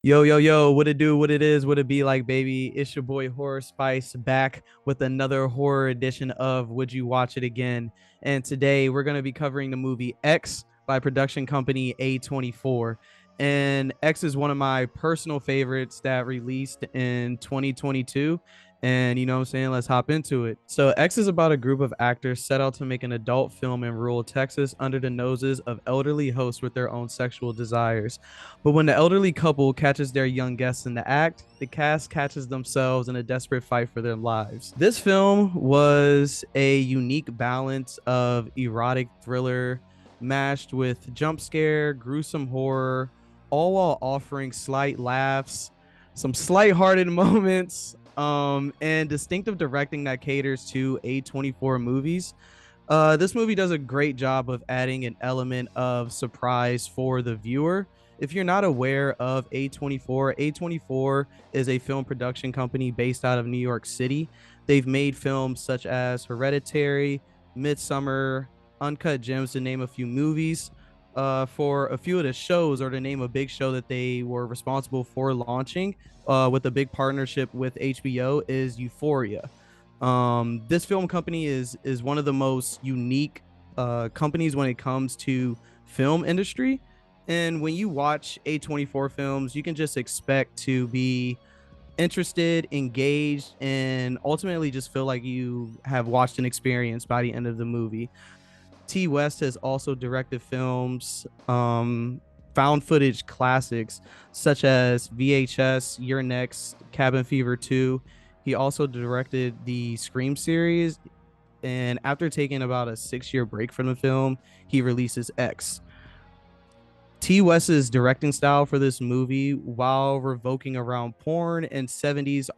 Yo, yo, yo, what it do, what it is, what it be like, baby? It's your boy Horror Spice back with another horror edition of Would You Watch It Again? And today we're going to be covering the movie X by production company A24. And X is one of my personal favorites that released in 2022. And you know what I'm saying? Let's hop into it. So, X is about a group of actors set out to make an adult film in rural Texas under the noses of elderly hosts with their own sexual desires. But when the elderly couple catches their young guests in the act, the cast catches themselves in a desperate fight for their lives. This film was a unique balance of erotic thriller mashed with jump scare, gruesome horror, all while offering slight laughs, some slight-hearted moments, and distinctive directing that caters to A24 movies. This movie does a great job of adding an element of surprise for the viewer. If you're not aware of A24, A24 is a film production company based out of New York City. They've made films such as Hereditary, Midsummer, Uncut Gems, to name a few movies. For a few of the shows, or to name a big show that they were responsible for launching with a big partnership with HBO, is Euphoria. This film company is one of the most unique companies when it comes to film industry. And when you watch A24 films, you can just expect to be interested, engaged, and ultimately just feel like you have watched an experience by the end of the movie. T West has also directed films, found footage classics such as VHS, Your Next, Cabin Fever 2. He also directed the Scream series. And after taking about a 6 year break from the film, he releases X. T West's directing style for this movie, while revoking around porn and 70s,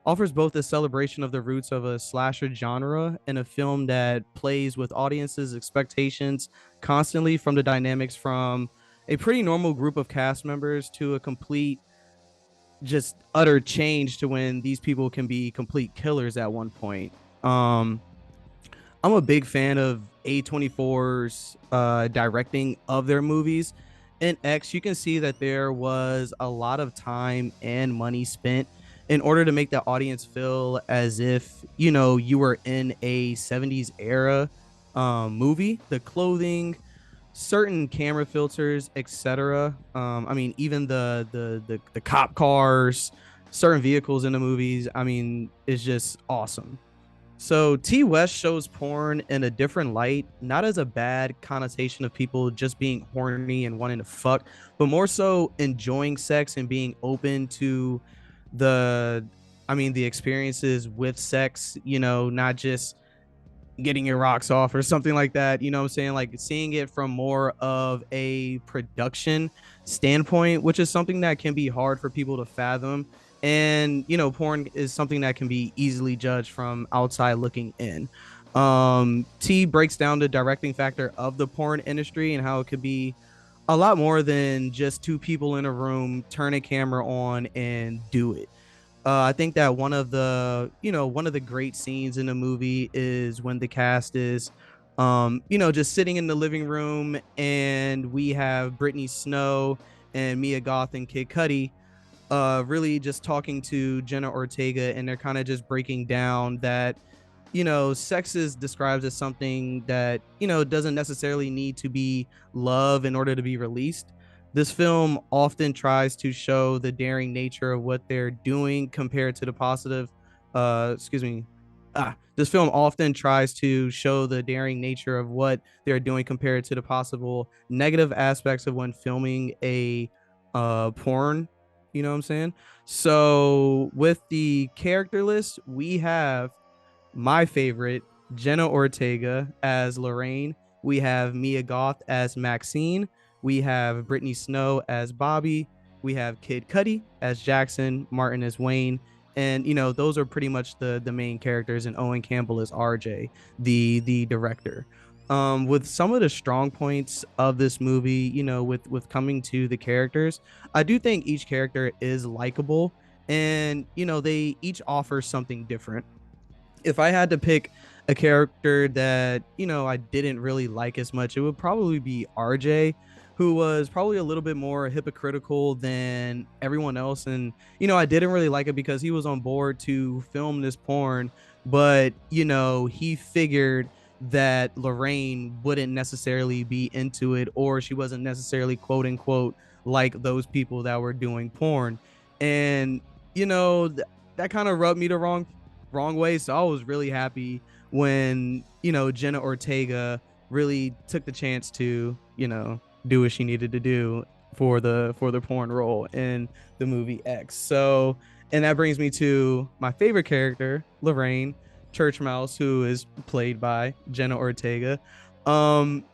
offers both a celebration of the roots of a slasher genre and a film that plays with audiences' expectations constantly, from the dynamics from a pretty normal group of cast members to a complete, just utter change to when these people can be complete killers at one point. Um, I'm a big fan of A24's directing of their movies. In X, you can see that there was a lot of time and money spent in order to make the audience feel as if, you know, you were in a 70s era movie. The clothing, certain camera filters, etc. I mean, even the cop cars, certain vehicles in the movies. I mean, it's just awesome. So T West shows porn in a different light, not as a bad connotation of people just being horny and wanting to fuck, but more so enjoying sex and being open to the the experiences with sex, you know, not just getting your rocks off or something like that. You know what I'm saying? Like seeing it from more of a production standpoint, which is something that can be hard for people to fathom. And, you know, porn is something that can be easily judged from outside looking in. T breaks down the directing factor of the porn industry and how it could be a lot more than just two people in a room, turn a camera on and do it. I think that one of the great scenes in the movie is when the cast is, just sitting in the living room, and we have Brittany Snow and Mia Goth and Kid Cudi, really just talking to Jenna Ortega, and they're kind of just breaking down that, you know, sex is described as something that, you know, doesn't necessarily need to be love in order to be released. This film often tries to show the daring nature of what they're doing compared to the positive, excuse me. This film often tries to show the daring nature of what they're doing compared to the possible negative aspects of when filming a porn. You know what I'm saying? So with the character list, we have my favorite, Jenna Ortega as Lorraine. We have Mia Goth as Maxine. We have Brittany Snow as Bobby. We have Kid Cudi as Jackson, Martin as Wayne. And you know, those are pretty much the main characters, and Owen Campbell is RJ, the director. With some of the strong points of this movie, you know, with coming to the characters, I do think each character is likable, and you know, they each offer something different. If I had to pick a character that, you know, I didn't really like as much, it would probably be RJ. who was probably a little bit more hypocritical than everyone else. And, I didn't really like it because he was on board to film this porn, but, he figured that Lorraine wouldn't necessarily be into it, or she wasn't necessarily quote unquote like those people that were doing porn. And, that kind of rubbed me the wrong way. So I was really happy when, Jenna Ortega really took the chance to, do what she needed to do for the porn role in the movie X. So, and that brings me to my favorite character, Lorraine Church Mouse, who is played by Jenna Ortega. Um,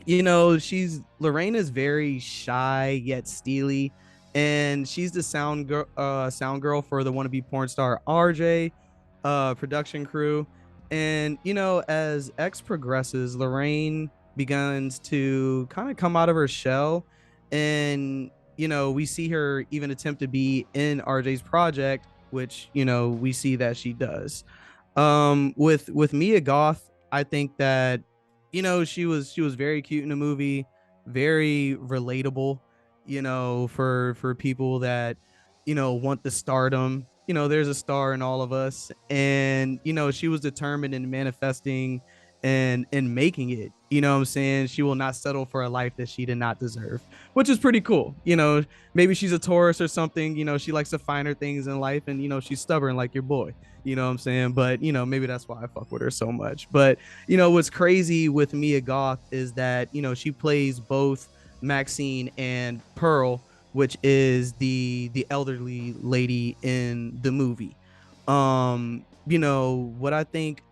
she's Lorraine is very shy yet steely, and she's the sound girl for the wannabe porn star RJ, production crew. And as X progresses, Lorraine begins to kind of come out of her shell, and we see her even attempt to be in RJ's project, which we see that she does. With Mia Goth, I think that she was very cute in the movie, very relatable, for people that want the stardom. There's a star in all of us, and she was determined in manifesting and in making it. What I'm saying? She will not settle for a life that she did not deserve, which is pretty cool. Maybe she's a Taurus or something. She likes the finer things in life, and she's stubborn like your boy. What I'm saying? But maybe that's why I fuck with her so much. But what's crazy with Mia Goth is that she plays both Maxine and Pearl, which is the elderly lady in the movie. What I think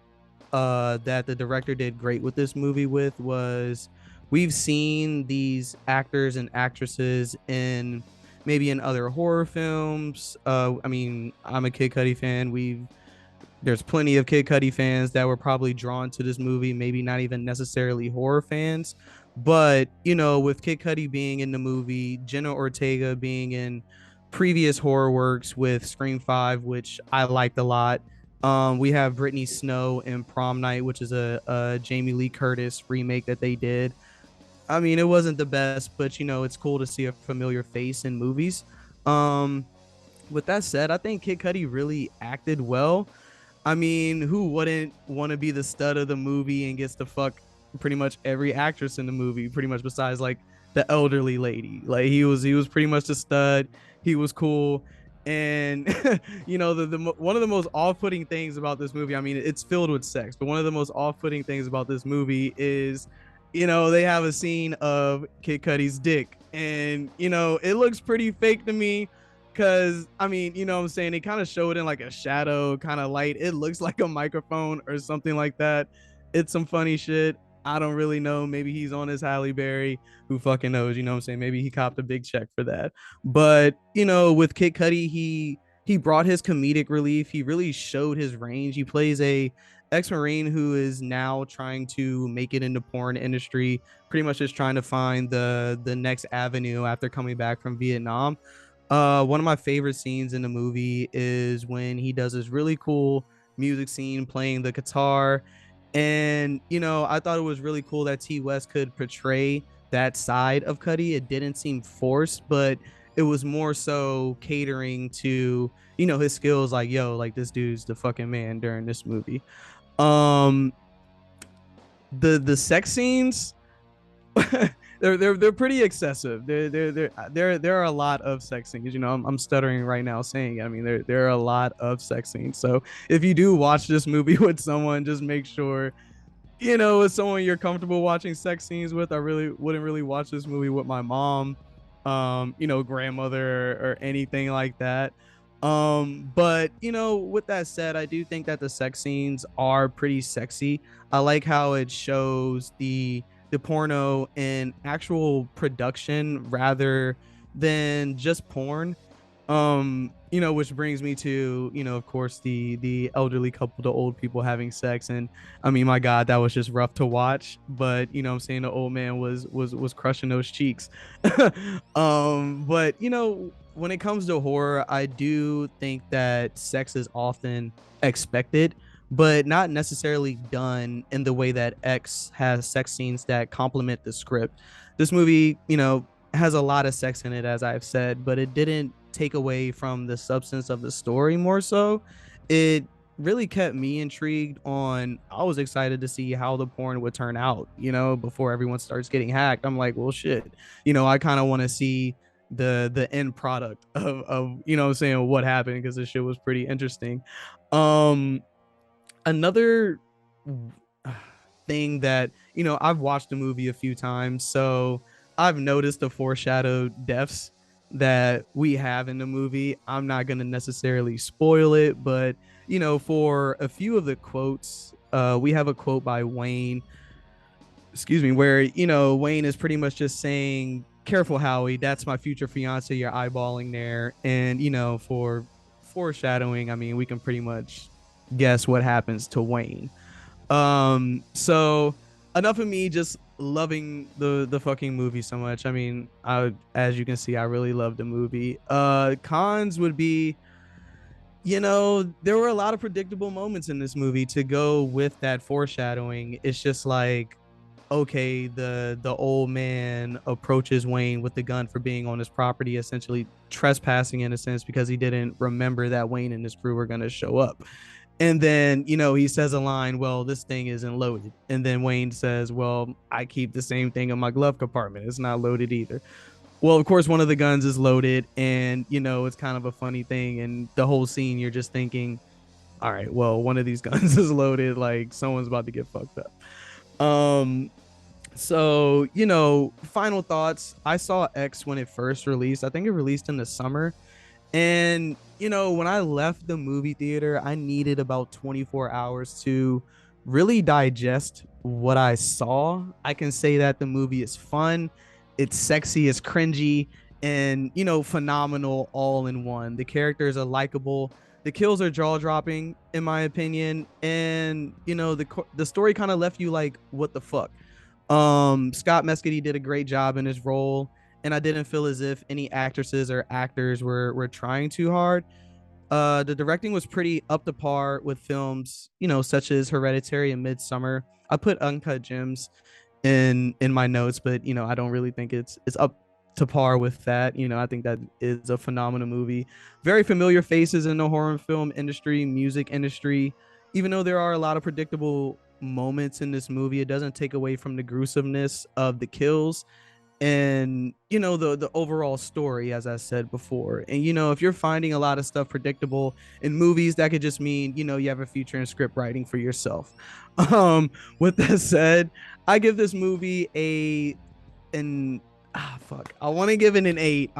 that the director did great with this movie with was, we've seen these actors and actresses in maybe in other horror films. I mean, I'm a Kid Cudi fan. There's plenty of Kid Cudi fans that were probably drawn to this movie, maybe not even necessarily horror fans. But, with Kid Cudi being in the movie, Jenna Ortega being in previous horror works with Scream 5, which I liked a lot. We have Brittany Snow in Prom Night, which is a Jamie Lee Curtis remake that they did. I mean, it wasn't the best, but, it's cool to see a familiar face in movies. Um, with that said, I think Kid Cudi really acted well. I mean, who wouldn't want to be the stud of the movie and gets to fuck pretty much every actress in the movie, pretty much besides like the elderly lady. Like he was pretty much the stud. He was cool. And the one of the most off-putting things about this movie, I mean, it's filled with sex, but one of the most off-putting things about this movie is, they have a scene of Kid Cudi's dick, and it looks pretty fake to me. Cause I mean, what I'm saying, they kind of show it in like a shadow kind of light. It looks like a microphone or something like that. It's some funny shit. I don't really know. Maybe he's on his Halle Berry. Who fucking knows? What I'm saying? Maybe he copped a big check for that. But with Kid Cudi, he brought his comedic relief. He really showed his range. He plays a ex-marine who is now trying to make it in the porn industry, pretty much just trying to find the next avenue after coming back from Vietnam. One of my favorite scenes in the movie is when he does this really cool music scene playing the guitar. And, I thought it was really cool that T West could portray that side of Cudi. It didn't seem forced, but it was more so catering to, his skills. Like, yo, like this dude's the fucking man during this movie. Um, the sex scenes, they're pretty excessive. There are a lot of sex scenes. I'm stuttering right now saying it. I mean, there are a lot of sex scenes. So if you do watch this movie with someone, just make sure it's someone you're comfortable watching sex scenes with. I really wouldn't really watch this movie with my mom, grandmother or anything like that. But with that said, I do think that the sex scenes are pretty sexy. I like how it shows the porno in actual production rather than just porn. Which brings me to, of course, the elderly couple, the old people having sex. And I mean, my God, that was just rough to watch. But I'm saying, the old man was crushing those cheeks. But when it comes to horror, I do think that sex is often expected, but not necessarily done in the way that X has sex scenes that complement the script. this movie, has a lot of sex in it, as I've said, but it didn't take away from the substance of the story. More so, it really kept me intrigued on. I was excited to see how the porn would turn out, before everyone starts getting hacked. I'm like, well, shit, I kind of want to see the end product of what I'm saying, what happened, because this shit was pretty interesting. um Another thing that, I've watched the movie a few times, so I've noticed the foreshadowed deaths that we have in the movie. I'm not going to necessarily spoil it, but for a few of the quotes, we have a quote by Wayne, excuse me, where Wayne is pretty much just saying, "Careful, Howie, that's my future fiance you're eyeballing there." And for foreshadowing, I mean, we can pretty much guess what happens to Wayne. So enough of me just loving the fucking movie so much. I mean, as you can see, I really love the movie. Cons would be, there were a lot of predictable moments in this movie to go with that foreshadowing. It's just like, okay, the old man approaches Wayne with the gun for being on his property, essentially trespassing in a sense, because he didn't remember that Wayne and his crew were going to show up. And then, he says a line, "Well, this thing isn't loaded." And then Wayne says, "Well, I keep the same thing in my glove compartment. It's not loaded either." Well, of course, one of the guns is loaded, and it's kind of a funny thing. And the whole scene, you're just thinking, all right, well, one of these guns is loaded, like someone's about to get fucked up. So, final thoughts. I saw X when it first released. I think it released in the summer. And, when I left the movie theater, I needed about 24 hours to really digest what I saw. I can say that the movie is fun, it's sexy, it's cringy, and, phenomenal all in one. The characters are likable. The kills are jaw dropping, in my opinion. And, the story kind of left you like, what the fuck? Scott Mescudi did a great job in his role, and I didn't feel as if any actresses or actors were trying too hard. The directing was pretty up to par with films, such as Hereditary and Midsummer. I put Uncut Gems in my notes, but I don't really think it's up to par with that. I think that is a phenomenal movie. Very familiar faces in the horror film industry, music industry. Even though there are a lot of predictable moments in this movie, it doesn't take away from the gruesomeness of the kills and the overall story, as I said before. And if you're finding a lot of stuff predictable in movies, that could just mean you have a future in script writing for yourself. With that said, I give this movie an fuck, I want to give it an 8.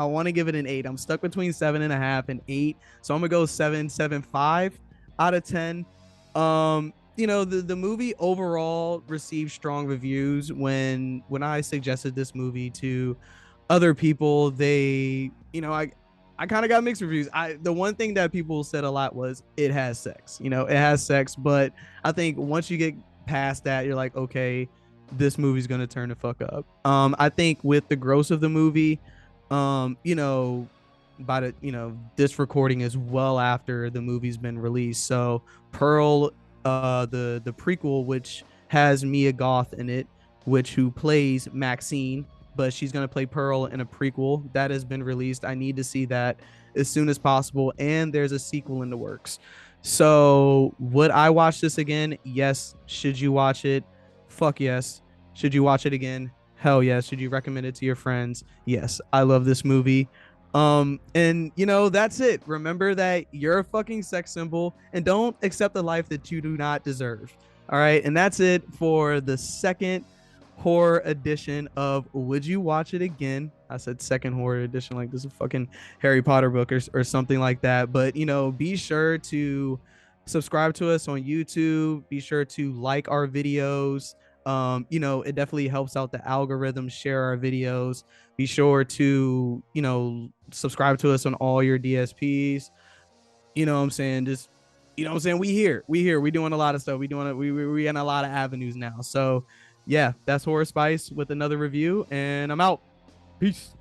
I'm stuck between 7.5 and 8, so I'm gonna go 7.75 out of 10. The movie overall received strong reviews. When I suggested this movie to other people, they, I kind of got mixed reviews. The one thing that people said a lot was it has sex. It has sex, but I think once you get past that, you're like, okay, this movie's gonna turn the fuck up. I think with the gross of the movie, by the this recording is well after the movie's been released. So Pearl, the prequel, which has Mia Goth in it, who plays Maxine, but she's gonna play Pearl in a prequel that has been released. I need to see that as soon as possible, and there's a sequel in the works. So would I watch this again? Yes. Should you watch it? Fuck yes. Should you watch it again? Hell yes. Should you recommend it to your friends? Yes. I love this movie. And that's it. Remember that you're a fucking sex symbol, and don't accept the life that you do not deserve. All right. And that's it for the second horror edition of Would You Watch It Again? I said second horror edition, like this is a fucking Harry Potter book or something like that. But be sure to subscribe to us on YouTube. Be sure to like our videos. It definitely helps out the algorithm. Share our videos. Be sure to subscribe to us on all your DSPs. You know what I'm saying? Just we doing a lot of stuff. We in a lot of avenues now. So yeah, that's Horror Spice with another review, and I'm out. Peace.